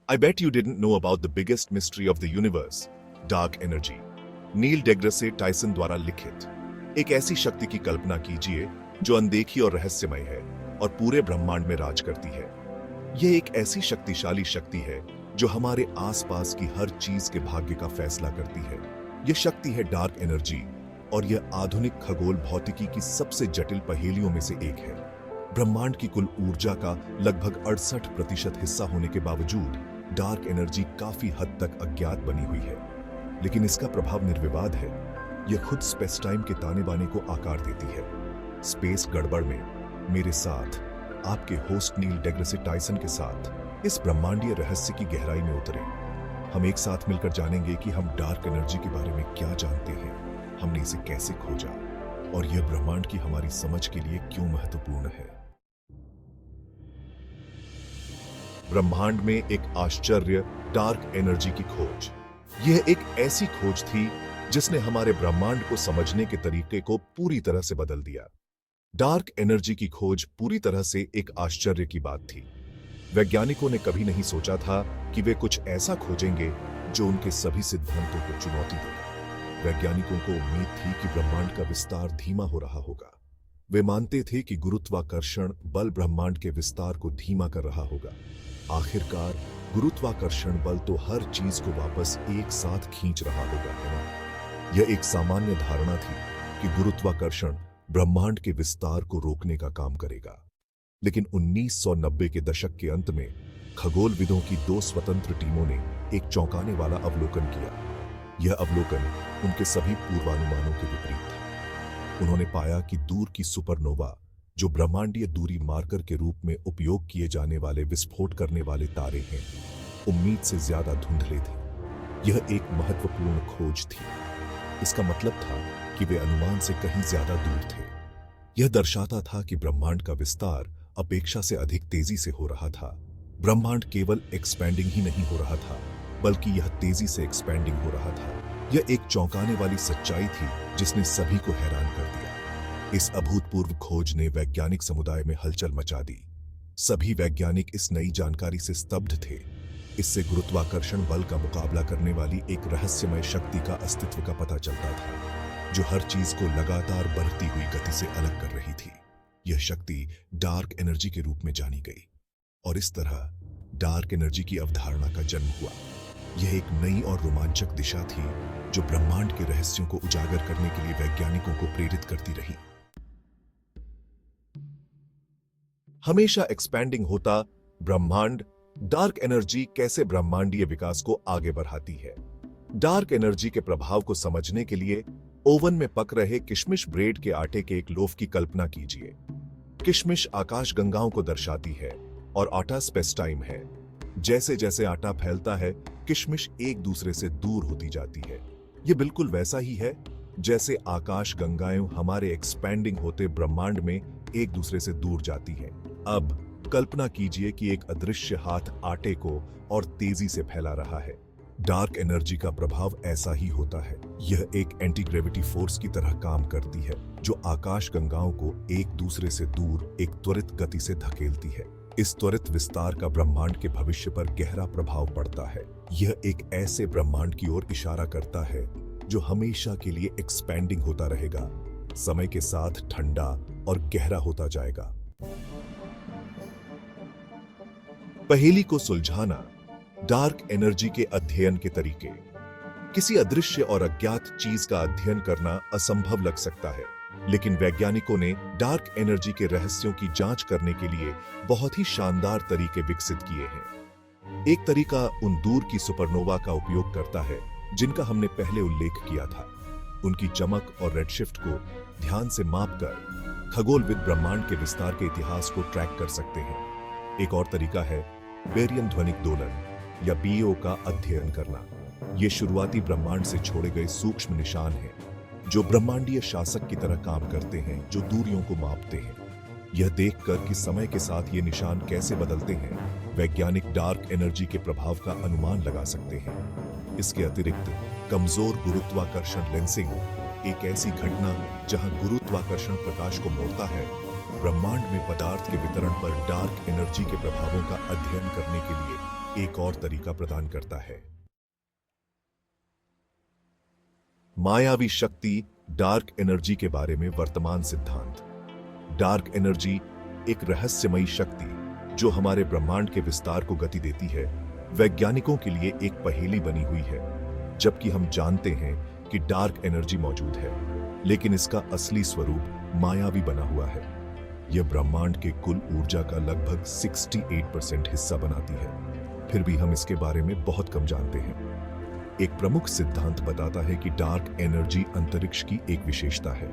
I bet you didn't know about the biggest mystery of the universe, dark energy. Neil deGrasse Tyson द्वारा लिखित। एक ऐसी शक्ति की कल्पना कीजिए जो अनदेखी और रहस्यमय है और पूरे ब्रह्मांड में राज करती है। यह एक ऐसी शक्तिशाली शक्ति है जो हमारे आसपास की हर चीज के भाग्य का फैसला करती है। यह शक्ति है डार्क एनर्जी और यह आधुनिक खगोल भौतिकी की सबसे जटिल पहेलियों में से एक है। ब्रह्मांड की कुल ऊर्जा का लगभग 68% हिस्सा होने के बावजूद डार्क एनर्जी काफी हद तक अज्ञात बनी हुई है, लेकिन इसका प्रभाव निर्विवाद है। यह खुद स्पेस टाइम के ताने बाने को आकार देती है। स्पेस गड़बड़ में मेरे साथ आपके होस्ट नील डेग्रासे टायसन के साथ इस ब्रह्मांडीय रहस्य की गहराई में उतरे। हम एक साथ मिलकर जानेंगे कि हम डार्क एनर्जी के बारे में क्या जानते हैं, हमने इसे कैसे खोजा और यह ब्रह्मांड की हमारी समझ के लिए क्यों महत्वपूर्ण है। ब्रह्मांड में एक आश्चर्य, डार्क एनर्जी की खोज। यह एक ऐसी खोज थी जिसने हमारे ब्रह्मांड को समझने के तरीके को पूरी तरह से बदल दिया। डार्क एनर्जी की खोज पूरी तरह से एक आश्चर्य की बात थी। वैज्ञानिकों ने कभी नहीं सोचा था कि वे कुछ ऐसा खोजेंगे जो उनके सभी सिद्धांतों को चुनौती देगा। वैज्ञानिकों को उम्मीद थी कि ब्रह्मांड का विस्तार धीमा हो रहा होगा। वे मानते थे कि गुरुत्वाकर्षण बल ब्रह्मांड के विस्तार को धीमा कर रहा होगा। आखिरकार गुरुत्वाकर्षण बल तो हर चीज को वापस एक साथ खींच रहा होगा, है ना? यह एक सामान्य धारणा थी कि गुरुत्वाकर्षण ब्रह्मांड के विस्तार को रोकने का काम करेगा। लेकिन 1990 के दशक के अंत में खगोलविदों की 2 स्वतंत्र टीमों ने एक चौंकाने वाला अवलोकन किया। यह अवलोकन उनके सभी पूर्वानुमानों के विपरीत था। उन्होंने पाया कि दूर की सुपरनोवा, जो ब्रह्मांडीय दूरी मार्कर के रूप में उपयोग किए जाने वाले विस्फोट करने वाले तारे हैं, उम्मीद से ज्यादा धुंधले थे। यह एक महत्वपूर्ण खोज थी। इसका मतलब था कि वे अनुमान से कहीं ज्यादा दूर थे। यह दर्शाता था कि ब्रह्मांड का विस्तार अपेक्षा से अधिक तेजी से हो रहा था। ब्रह्मांड केवल एक्सपैंडिंग ही नहीं हो रहा था, बल्कि यह तेजी से एक्सपैंडिंग हो रहा था। यह एक चौंकाने वाली सच्चाई थी जिसने सभी को हैरान कर दिया। इस अभूतपूर्व खोज ने वैज्ञानिक समुदाय में हलचल मचा दी। सभी वैज्ञानिक इस नई जानकारी से स्तब्ध थे। इससे गुरुत्वाकर्षण बल का मुकाबला करने वाली एक रहस्यमय शक्ति का अस्तित्व का पता चलता था, जो हर चीज को लगातार बढ़ती हुई गति से अलग कर रही थी। यह शक्ति डार्क एनर्जी के रूप में जानी गई और इस तरह डार्क एनर्जी की अवधारणा का जन्म हुआ। यह एक नई और रोमांचक दिशा थी जो ब्रह्मांड के रहस्यों को उजागर करने के लिए वैज्ञानिकों को प्रेरित करती रही। हमेशा एक्सपैंडिंग होता ब्रह्मांड, डार्क एनर्जी कैसे ब्रह्मांडीय विकास को आगे बढ़ाती है। डार्क एनर्जी के प्रभाव को समझने के लिए ओवन में पक रहे किशमिश ब्रेड के आटे के एक लोफ की कल्पना कीजिए। किशमिश आकाश गंगाओं को दर्शाती है और आटा स्पेस टाइम है। जैसे जैसे आटा फैलता है, किशमिश एक दूसरे से दूर होती जाती है। यह बिल्कुल वैसा ही है जैसे आकाश गंगाएं हमारे एक्सपैंडिंग होते ब्रह्मांड में एक दूसरे से दूर जाती हैं। अब कल्पना कीजिए कि एक अदृश्य हाथ आटे को और तेजी से फैला रहा है। डार्क एनर्जी का प्रभाव ऐसा ही होता है। यह एक एंटी ग्रेविटी फोर्स की तरह काम करती है, जो आकाश गंगाओं को एक दूसरे से दूर एक त्वरित गति से धकेलती है। इस त्वरित विस्तार का ब्रह्मांड के भविष्य पर गहरा प्रभाव पड़ता है। यह एक ऐसे ब्रह्मांड की ओर इशारा करता है जो हमेशा के लिए एक्सपैंडिंग होता रहेगा, समय के साथ ठंडा और गहरा होता जाएगा। पहेली को सुलझाना, डार्क एनर्जी के अध्ययन के तरीके। किसी अदृश्य और अज्ञात चीज का अध्ययन करना असंभव लग सकता है, लेकिन वैज्ञानिकों ने डार्क एनर्जी के रहस्यों की जांच करने के लिए बहुत ही शानदार तरीके विकसित किए हैं। एक तरीका उन दूर की सुपरनोवा का उपयोग करता है जिनका हमने पहले उल्लेख किया था। उनकी चमक और रेडशिफ्ट को ध्यान से मापकर खगोलविद ब्रह्मांड के विस्तार के इतिहास को ट्रैक कर सकते हैं। एक और तरीका है बेरियम ध्वनिक दोलन या बीओ का अध्ययन करना। ये शुरुआती ब्रह्मांड से छोड़े गए सूक्ष्म निशान हैं जो ब्रह्मांडीय शासक की तरह काम करते हैं, जो दूरियों को मापते हैं। यह देखकर कि समय के साथ ये निशान कैसे बदलते हैं, वैज्ञानिक डार्क एनर्जी के प्रभाव का अनुमान लगा सकते हैं। इसके अतिरिक्त कमजोर गुरुत्वाकर्षण लेंसिंग, एक ऐसी घटना जहां गुरुत्वाकर्षण प्रकाश को मोड़ता है, ब्रह्मांड में पदार्थ के वितरण पर डार्क एनर्जी के प्रभावों का अध्ययन करने के लिए एक और तरीका प्रदान करता है। मायावी शक्ति डार्क एनर्जी के बारे में वर्तमान सिद्धांत। डार्क एनर्जी एक रहस्यमयी शक्ति जो हमारे ब्रह्मांड के विस्तार को गति देती है, वैज्ञानिकों के लिए एक पहेली बनी हुई है। जबकि हम जानते हैं कि डार्क एनर्जी मौजूद है, लेकिन इसका असली स्वरूप मायावी बना हुआ है। यह ब्रह्मांड के कुल ऊर्जा का लगभग 68% हिस्सा बनाती है। फिर भी हम इसके बारे में बहुत कम जानते हैं। एक प्रमुख सिद्धांत बताता है कि डार्क एनर्जी अंतरिक्ष की एक विशेषता है।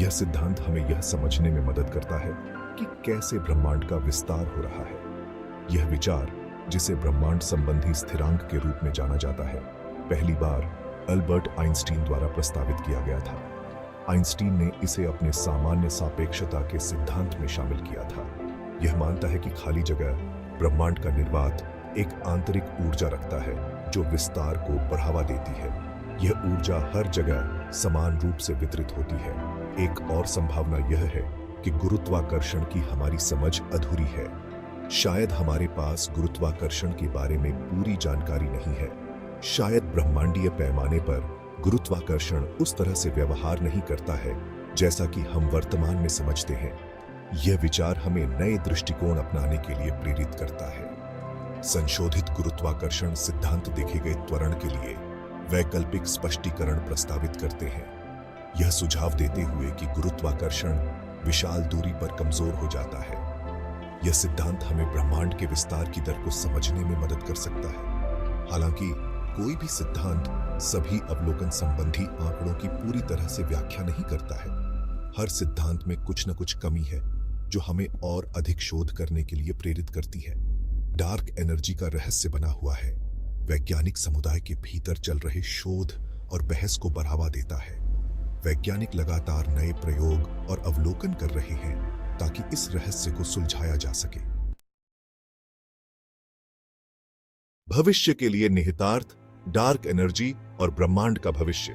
यह सिद्धांत हमें यह समझने में मदद करता है कि कैसे ब्रह्मांड का विस्तार हो रहा है। यह विचार, जिसे ब्रह्मांड संबंधी स्थिरांक के रूप में जाना जाता है, पहली बार अल्बर्ट आइंस्टीन द्वारा प्रस्तावित किया गया था। आइंस्टीन ने इसे अपने सामान्य सापेक्षता के सिद्धांत में शामिल किया था। यह मानता है कि खाली जगह, ब्रह्मांड का निर्वात, एक आंतरिक ऊर्जा रखता है जो विस्तार को बढ़ावा देती है। यह ऊर्जा हर जगह समान रूप से वितरित होती है। एक और संभावना यह है कि गुरुत्वाकर्षण की हमारी समझ अधूरी है। शायद हमारे पास गुरुत्वाकर्षण के बारे में पूरी जानकारी नहीं है। शायद ब्रह्मांडीय पैमाने पर गुरुत्वाकर्षण उस तरह से व्यवहार नहीं करता है जैसा कि हम वर्तमान में समझते हैं। यह विचार हमें नए दृष्टिकोण अपनाने के लिए प्रेरित करता है। संशोधित गुरुत्वाकर्षण सिद्धांत देखे गए त्वरण के लिए वैकल्पिक स्पष्टीकरण प्रस्तावित करते हैं। यह सुझाव देते हुए कि गुरुत्वाकर्षण विशाल दूरी पर कमजोर हो जाता है। यह सिद्धांत हमें ब्रह्मांड के विस्तार की दर को समझने में मदद कर सकता है। हालांकि कोई भी सिद्धांत सभी अवलोकन संबंधी आंकड़ों की पूरी तरह से व्याख्या नहीं करता है। हर सिद्धांत में कुछ न कुछ कमी है जो हमें और अधिक शोध करने के लिए प्रेरित करती है। डार्क एनर्जी का रहस्य बना हुआ है, वैज्ञानिक समुदाय के भीतर चल रहे शोध और बहस को बढ़ावा देता है। वैज्ञानिक लगातार नए प्रयोग और अवलोकन कर रहे हैं ताकि इस रहस्य को सुलझाया जा सके। भविष्य के लिए निहितार्थ, डार्क एनर्जी और ब्रह्मांड का भविष्य।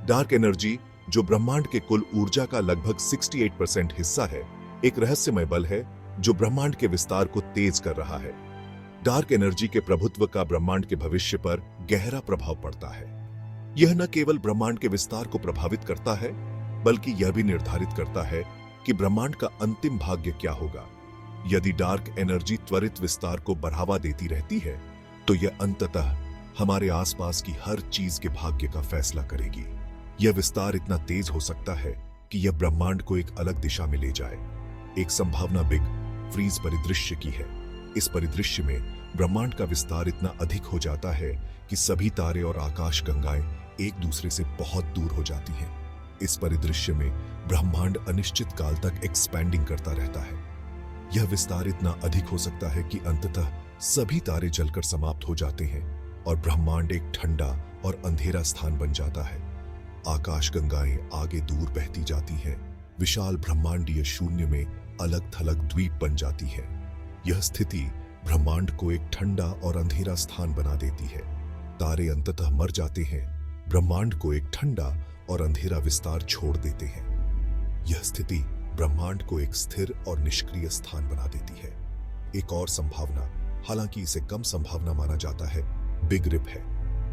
डार्क एनर्जी, जो ब्रह्मांड के कुल ऊर्जा का लगभग 68% हिस्सा है, एक रहस्यमय बल है जो ब्रह्मांड के विस्तार को तेज कर रहा है। डार्क एनर्जी के प्रभुत्व का ब्रह्मांड के भविष्य पर गहरा प्रभाव पड़ता है। यह न केवल ब्रह्मांड के विस्तार को प्रभावित करता है, बल्कि यह भी निर्धारित करता है कि ब्रह्मांड का अंतिम भाग्य क्या होगा। यदि डार्क एनर्जी त्वरित विस्तार को बढ़ावा देती रहती है, तो यह अंततः हमारे आसपास की हर चीज के भाग्य का फैसला करेगी। यह विस्तार इतना तेज हो सकता है कि यह ब्रह्मांड को एक अलग दिशा में ले जाए। एक संभावना बिग फ्रीज परिदृश्य की है। इस परिदृश्य में ब्रह्मांड का विस्तार इतना अधिक हो जाता है कि सभी तारे और आकाश गंगाएं एक दूसरे से बहुत दूर हो जाती हैं। इस परिदृश्य में ब्रह्मांड अनिश्चित काल तक एक्सपैंडिंग करता रहता है। यह विस्तार इतना अधिक हो सकता है कि अंततः सभी तारे जलकर समाप्त हो जाते हैं और ब्रह्मांड एक ठंडा और अंधेरा स्थान बन जाता है। आकाश गंगाएं आगे दूर बहती जाती हैं। विशाल ब्रह्मांडीय शून्य में अलग थलग द्वीप बन जाती है। यह स्थिति ब्रह्मांड को एक ठंडा और अंधेरा स्थान बना देती है। तारे अंततः मर जाते हैं, ब्रह्मांड को एक ठंडा और अंधेरा विस्तार छोड़ देते हैं। यह स्थिति ब्रह्मांड को एक स्थिर और निष्क्रिय स्थान बना देती है। एक और संभावना, हालांकि इसे कम संभावना माना जाता है, बिग रिप है।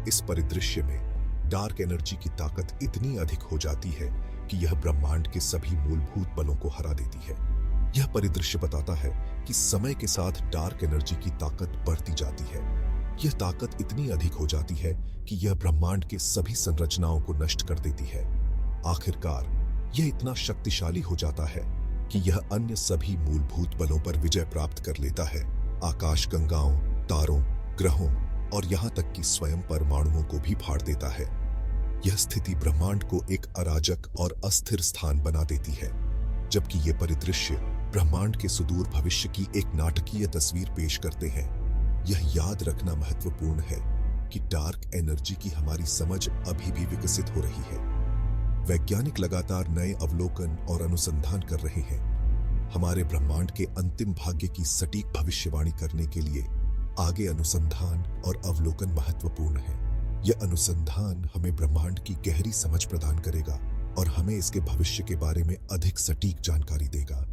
इस परिदृश्य में डार्क एनर्जी की ताकत इतनी अधिक हो जाती है कि यह ब्रह्मांड के सभी मूलभूत बलों को हरा देती है। यह परिदृश्य बताता है कि समय के साथ डार्क एनर्जी की ताकत बढ़ती जाती है। यह ताकत इतनी अधिक हो जाती है कि यह ब्रह्मांड के सभी संरचनाओं को नष्ट कर देती है। आखिरकार यह इतना शक्तिशाली हो जाता है कि यह अन्य सभी मूलभूत बलों पर विजय प्राप्त कर लेता है। आकाश गंगाओं, तारों, ग्रहों और यहां तक कि स्वयं परमाणुओं को भी फाड़ देता है। यह स्थिति ब्रह्मांड को एक अराजक और अस्थिर स्थान बना देती है। जबकि यह परिदृश्य ब्रह्मांड के सुदूर भविष्य की एक नाटकीय तस्वीर पेश करते हैं। यह याद रखना महत्वपूर्ण है कि डार्क एनर्जी की हमारी समझ अभी भी विकसित हो रही है। वैज्ञानिक लगातार नए अवलोकन और अनुसंधान कर रहे हैं। हमारे ब्रह्मांड के अंतिम भाग्य की सटीक भविष्यवाणी करने के लिए आगे अनुसंधान और अवलोकन महत्वपूर्ण है। यह अनुसंधान हमें ब्रह्मांड की गहरी समझ प्रदान करेगा और हमें इसके भविष्य के बारे में अधिक सटीक जानकारी देगा।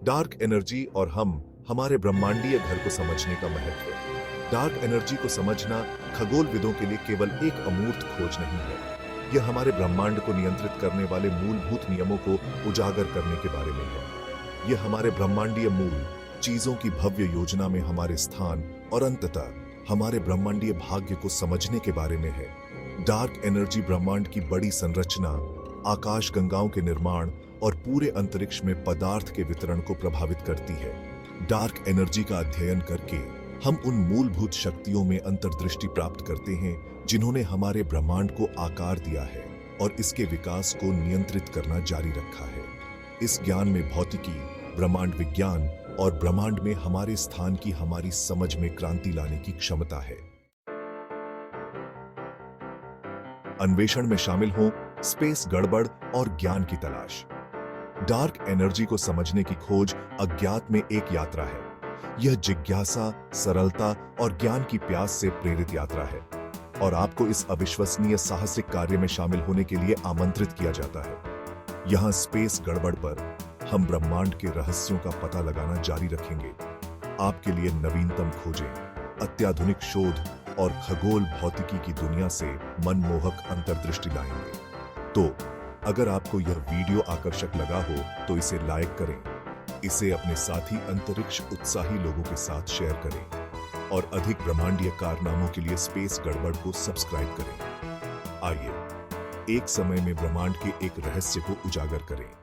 डार्क एनर्जी और हम हमारे ब्रह्मांडीय घर को समझने का महत्व। डार्क एनर्जी को समझना खगोलविदों के लिए केवल एक अमूर्त खोज नहीं है, यह हमारे ब्रह्मांड को नियंत्रित करने वाले मूलभूत नियमों को उजागर करने के बारे में है। यह हमारे ब्रह्मांडीय मूल चीजों की भव्य योजना में हमारे स्थान और अंततः हमारे ब्रह्मांडीय भाग्य को समझने के बारे में है। डार्क एनर्जी ब्रह्मांड की बड़ी संरचना, आकाश गंगाओं के निर्माण और पूरे अंतरिक्ष में पदार्थ के वितरण को प्रभावित करती है। डार्क एनर्जी का अध्ययन करके हम उन मूलभूत शक्तियों में अंतर्दृष्टि प्राप्त करते हैं जिन्होंने हमारे ब्रह्मांड को आकार दिया है और इसके विकास को नियंत्रित करना जारी रखा है। इस ज्ञान में भौतिकी, ब्रह्मांड विज्ञान और ब्रह्मांड में हमारे स्थान की हमारी समझ में क्रांति लाने की क्षमता है। अन्वेषण में शामिल हो स्पेस गड़बड़ और ज्ञान की तलाश। डार्क एनर्जी को समझने की खोज अज्ञात में एक यात्रा है। यह जिज्ञासा, सरलता और ज्ञान की प्यास से प्रेरित यात्रा है और आपको इस अविश्वसनीय साहसिक कार्य में शामिल होने के लिए आमंत्रित किया जाता है। यहाँ स्पेस गड़बड़ पर हम ब्रह्मांड के रहस्यों का पता लगाना जारी रखेंगे, आपके लिए नवीनतम खोजें, अत्याधुनिक शोध और खगोल भौतिकी की दुनिया से मनमोहक अंतर्दृष्टि लाएंगे। तो अगर आपको यह वीडियो आकर्षक लगा हो तो इसे लाइक करें, इसे अपने साथी अंतरिक्ष उत्साही लोगों के साथ शेयर करें और अधिक ब्रह्मांडीय कारनामों के लिए स्पेस गड़बड़ को सब्सक्राइब करें। आइए एक समय में ब्रह्मांड के एक रहस्य को उजागर करें।